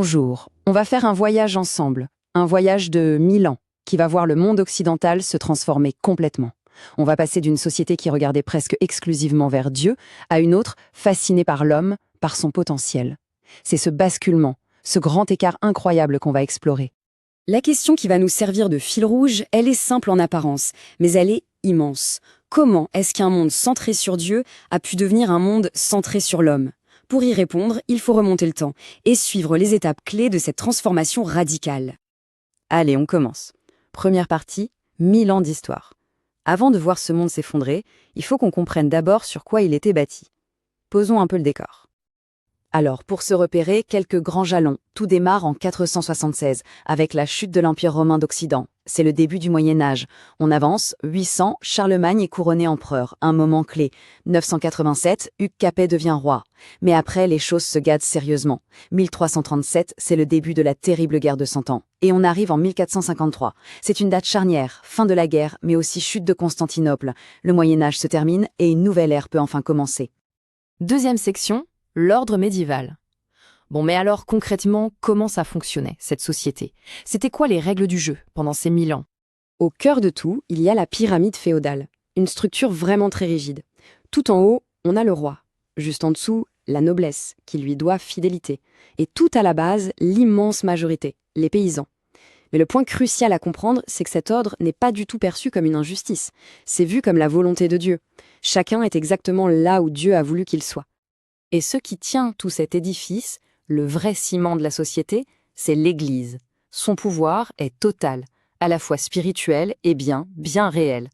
Bonjour, on va faire un voyage ensemble, un voyage de 1000 ans, qui va voir le monde occidental se transformer complètement. On va passer d'une société qui regardait presque exclusivement vers Dieu à une autre fascinée par l'homme, par son potentiel. C'est ce basculement, ce grand écart incroyable qu'on va explorer. La question qui va nous servir de fil rouge, elle est simple en apparence, mais elle est immense. Comment est-ce qu'un monde centré sur Dieu a pu devenir un monde centré sur l'homme ? Pour y répondre, il faut remonter le temps et suivre les étapes clés de cette transformation radicale. Allez, on commence. Première partie, 1000 ans d'histoire. Avant de voir ce monde s'effondrer, il faut qu'on comprenne d'abord sur quoi il était bâti. Posons un peu le décor. Alors, pour se repérer, quelques grands jalons. Tout démarre en 476, avec la chute de l'Empire romain d'Occident. C'est le début du Moyen-Âge. On avance, 800, Charlemagne est couronné empereur, un moment clé. 987, Hugues Capet devient roi. Mais après, les choses se gâtent sérieusement. 1337, c'est le début de la terrible guerre de 100 ans. Et on arrive en 1453. C'est une date charnière, fin de la guerre, mais aussi chute de Constantinople. Le Moyen-Âge se termine et une nouvelle ère peut enfin commencer. Deuxième section, l'ordre médiéval. Bon, mais alors concrètement, comment ça fonctionnait, cette société? C'était quoi les règles du jeu pendant ces 1000 ans? Au cœur de tout, il y a la pyramide féodale, une structure vraiment très rigide. Tout en haut, on a le roi. Juste en dessous, la noblesse, qui lui doit fidélité. Et tout à la base, l'immense majorité, les paysans. Mais le point crucial à comprendre, c'est que cet ordre n'est pas du tout perçu comme une injustice. C'est vu comme la volonté de Dieu. Chacun est exactement là où Dieu a voulu qu'il soit. Et ce qui tient tout cet édifice, le vrai ciment de la société, c'est l'Église. Son pouvoir est total, à la fois spirituel et bien réel.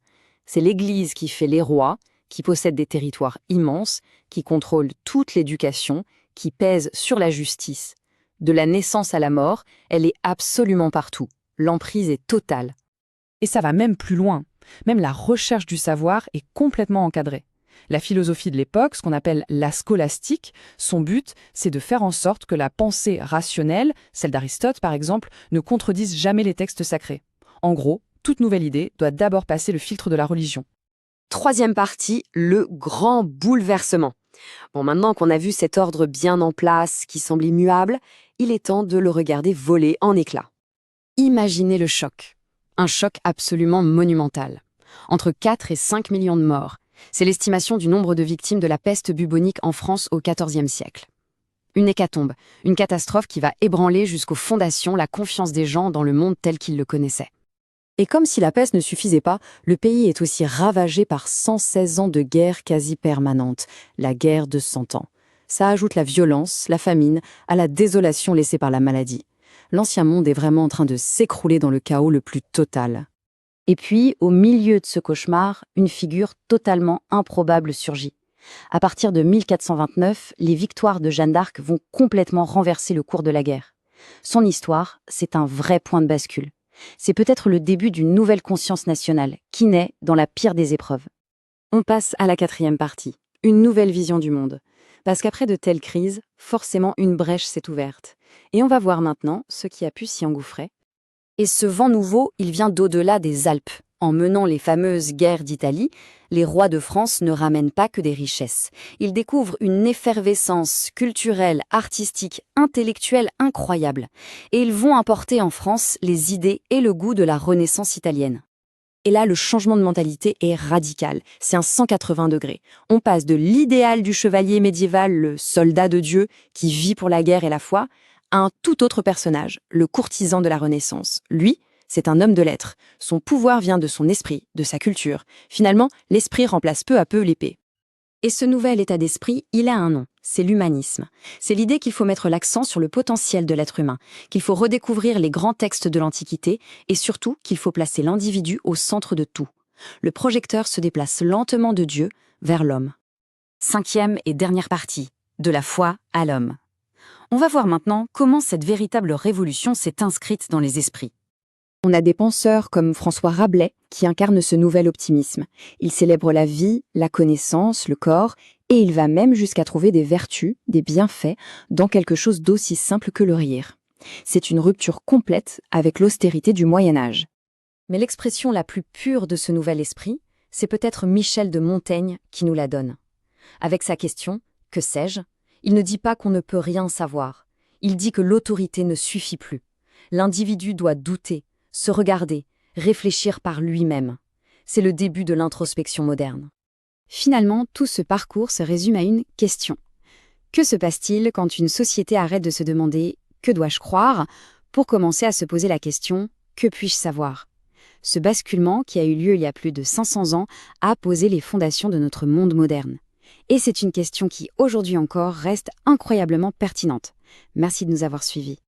C'est l'Église qui fait les rois, qui possède des territoires immenses, qui contrôle toute l'éducation, qui pèse sur la justice. De la naissance à la mort, elle est absolument partout. L'emprise est totale. Et ça va même plus loin. Même la recherche du savoir est complètement encadrée. La philosophie de l'époque, ce qu'on appelle la scolastique, son but, c'est de faire en sorte que la pensée rationnelle, celle d'Aristote par exemple, ne contredise jamais les textes sacrés. En gros, toute nouvelle idée doit d'abord passer le filtre de la religion. Troisième partie, le grand bouleversement. Bon, maintenant qu'on a vu cet ordre bien en place, qui semble immuable, il est temps de le regarder voler en éclats. Imaginez le choc. Un choc absolument monumental. Entre 4 et 5 millions de morts. C'est l'estimation du nombre de victimes de la peste bubonique en France au XIVe siècle. Une hécatombe, une catastrophe qui va ébranler jusqu'aux fondations la confiance des gens dans le monde tel qu'ils le connaissaient. Et comme si la peste ne suffisait pas, le pays est aussi ravagé par 116 ans de guerre quasi permanente, la guerre de 100 ans. Ça ajoute la violence, la famine, à la désolation laissée par la maladie. L'ancien monde est vraiment en train de s'écrouler dans le chaos le plus total. Et puis, au milieu de ce cauchemar, une figure totalement improbable surgit. À partir de 1429, les victoires de Jeanne d'Arc vont complètement renverser le cours de la guerre. Son histoire, c'est un vrai point de bascule. C'est peut-être le début d'une nouvelle conscience nationale, qui naît dans la pire des épreuves. On passe à la quatrième partie, une nouvelle vision du monde. Parce qu'après de telles crises, forcément une brèche s'est ouverte. Et on va voir maintenant ce qui a pu s'y engouffrer. Et ce vent nouveau, il vient d'au-delà des Alpes. En menant les fameuses guerres d'Italie, les rois de France ne ramènent pas que des richesses. Ils découvrent une effervescence culturelle, artistique, intellectuelle incroyable. Et ils vont apporter en France les idées et le goût de la Renaissance italienne. Et là, le changement de mentalité est radical. C'est un 180 degrés. On passe de l'idéal du chevalier médiéval, le soldat de Dieu, qui vit pour la guerre et la foi, à un tout autre personnage, le courtisan de la Renaissance. Lui, c'est un homme de lettres. Son pouvoir vient de son esprit, de sa culture. Finalement, l'esprit remplace peu à peu l'épée. Et ce nouvel état d'esprit, il a un nom, c'est l'humanisme. C'est l'idée qu'il faut mettre l'accent sur le potentiel de l'être humain, qu'il faut redécouvrir les grands textes de l'Antiquité et surtout qu'il faut placer l'individu au centre de tout. Le projecteur se déplace lentement de Dieu vers l'homme. Cinquième et dernière partie, de la foi à l'homme. On va voir maintenant comment cette véritable révolution s'est inscrite dans les esprits. On a des penseurs comme François Rabelais qui incarnent ce nouvel optimisme. Il célèbre la vie, la connaissance, le corps, et il va même jusqu'à trouver des vertus, des bienfaits, dans quelque chose d'aussi simple que le rire. C'est une rupture complète avec l'austérité du Moyen-Âge. Mais l'expression la plus pure de ce nouvel esprit, c'est peut-être Michel de Montaigne qui nous la donne. Avec sa question « Que sais-je ?», il ne dit pas qu'on ne peut rien savoir. Il dit que l'autorité ne suffit plus. L'individu doit douter, se regarder, réfléchir par lui-même. C'est le début de l'introspection moderne. Finalement, tout ce parcours se résume à une question. Que se passe-t-il quand une société arrête de se demander « que dois-je croire ?» pour commencer à se poser la question « que puis-je savoir ?» Ce basculement, qui a eu lieu il y a plus de 500 ans, a posé les fondations de notre monde moderne. Et c'est une question qui, aujourd'hui encore, reste incroyablement pertinente. Merci de nous avoir suivis.